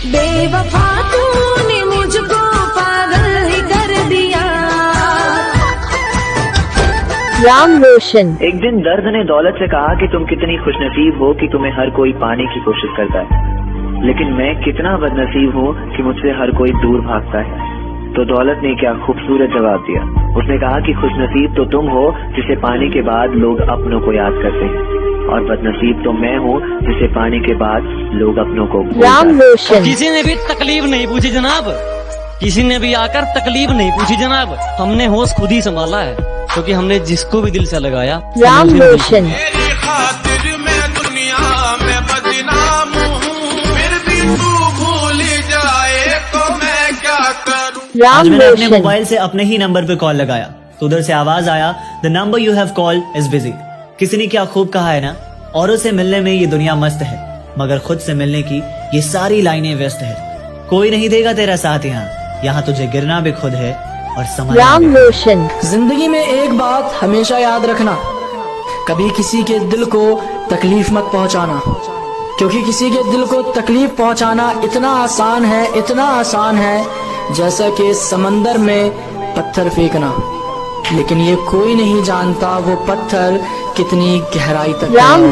बेवफा तूने मुझको पागल ही कर दिया। राम रोशन। एक दिन दर्द ने दौलत से कहा कि तुम कितनी खुशनसीब हो कि तुम्हें हर कोई पाने की कोशिश करता है, लेकिन मैं कितना बदनसीब हूँ कि मुझसे हर कोई दूर भागता है। तो दौलत ने क्या खूबसूरत जवाब दिया। उसने कहा कि खुशनसीब तो तुम हो जिसे पाने के बाद लोग अपनों को याद करते हैं, और बदनसीब तो मैं हूँ जिसे पाने के बाद लोग अपनों को भूल राम जाते हैं। रोशन। किसी ने भी तकलीफ नहीं पूछी जनाब, किसी ने भी आकर तकलीफ नहीं पूछी जनाब। हमने होश खुद ही संभाला है, क्योंकि हमने जिसको भी दिल से लगाया। राम रोशन। तेरी खातिर मैं दुनिया में बदनाम हूँ, फिर भी तू भूल जाए तो मैं क्या करूँ। आज राम मैंने अपने रोशन। मोबाइल से अपने ही नंबर पे कॉल लगाया तो उधर से आवाज आया, the number you have called is busy. किसी ने क्या खूब कहा है ना, औरों से मिलने में ये दुनिया मस्त है, मगर खुद से मिलने की ये सारी लाइनें व्यस्त है। कोई नहीं देगा तेरा साथ यहाँ तुझे गिरना भी खुद है और संभलना राम भी। रोशन। जिंदगी में एक बात हमेशा याद रखना, कभी किसी के दिल को तकलीफ मत पहुंचाना, क्योंकि किसी के दिल को तकलीफ पहुंचाना इतना आसान है जैसा कि समंदर में पत्थर फेंकना, लेकिन ये कोई नहीं जानता वो पत्थर कितनी गहराई तक राम गया।